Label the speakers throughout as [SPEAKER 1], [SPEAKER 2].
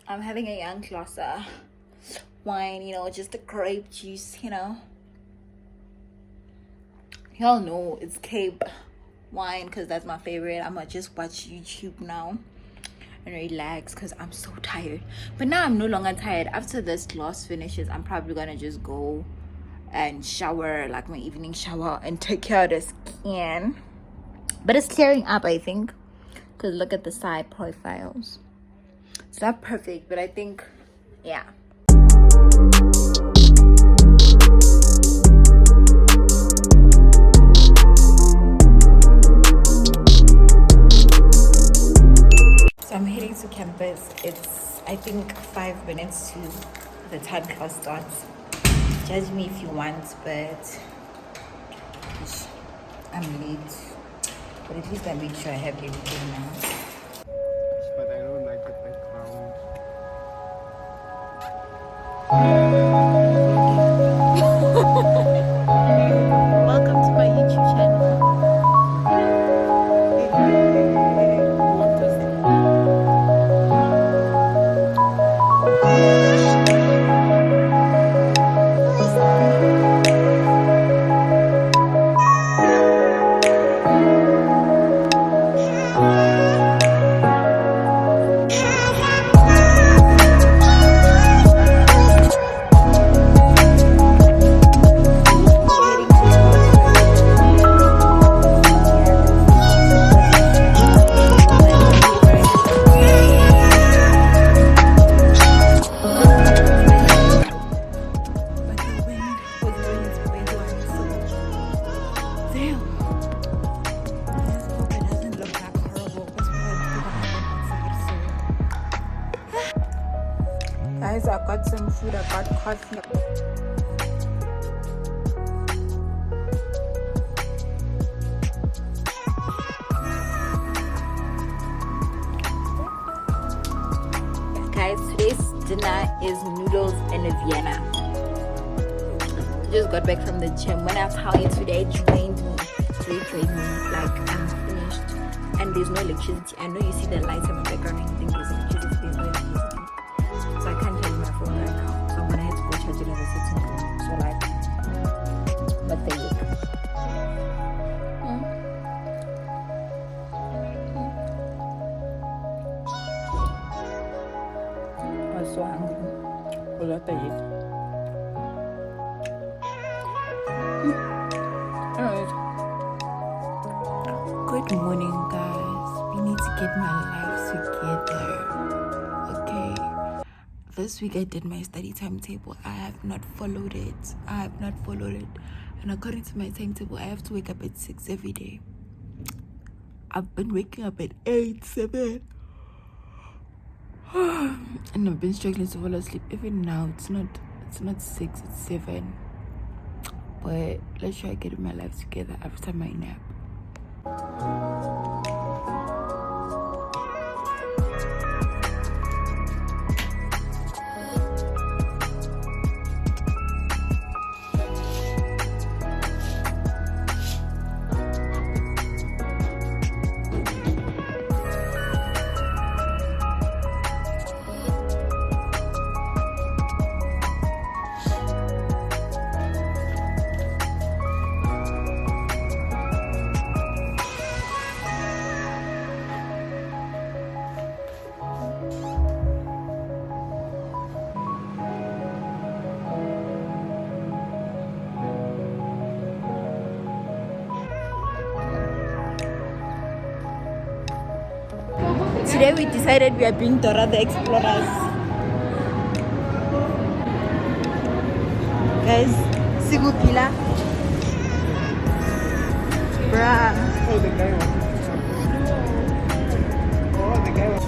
[SPEAKER 1] I'm having a young glass wine, just the grape juice, Y'all know it's Cape wine because that's my favorite. I'm gonna just watch YouTube now and relax because I'm so tired. But now I'm no longer tired. After this glass finishes, I'm probably gonna just go and shower, like my evening shower, and take care of the skin. But it's clearing up, I think, because look at the side profiles. It's not perfect, but I think, yeah. So I'm heading to campus. It's, I think, 5 minutes to the time class starts. Judge me if you want, but I'm late. But at least I made sure I have everything now.
[SPEAKER 2] But I don't like the background.
[SPEAKER 1] Welcome to my YouTube channel. Guys, I got some food, I got coffee. Guys, today's dinner is noodles and a Vienna. Just got back from the gym. When I tell you today drained me. Like I'm finished. And there's no electricity. I know you see the lights in my background and you think there's electricity. There's no electricity. So I can't charge my phone right now. So I'm gonna have to go charge it in the sitting room. So like, what the heck? I was so hungry. What the heck? Alright. Good morning, guys. We need to get my life together. Okay. This week I did my study timetable. I have not followed it. And according to my timetable, I have to wake up at 6 every day. I've been waking up at 8, 7. And I've been struggling to fall asleep. Even now, it's not 6, it's 7. But let's try getting my life together after my nap. Today we decided we are being Dora the Explorers. Guys, Sigupila. Bruh.
[SPEAKER 2] Oh, the guy wanted to talk. Oh, the guy wanted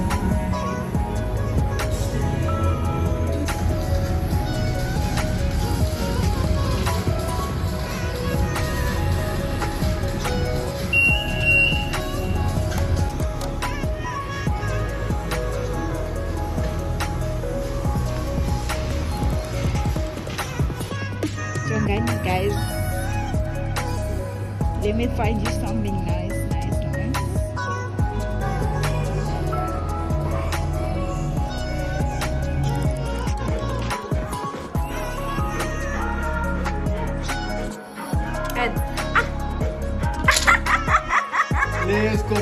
[SPEAKER 1] Guys, let me find you something nice.
[SPEAKER 2] Let's go.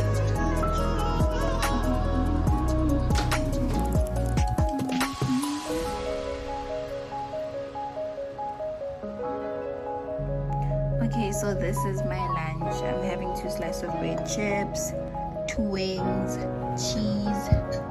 [SPEAKER 1] Okay, so this is my lunch. I'm having 2 slices of red chips, 2 wings, cheese,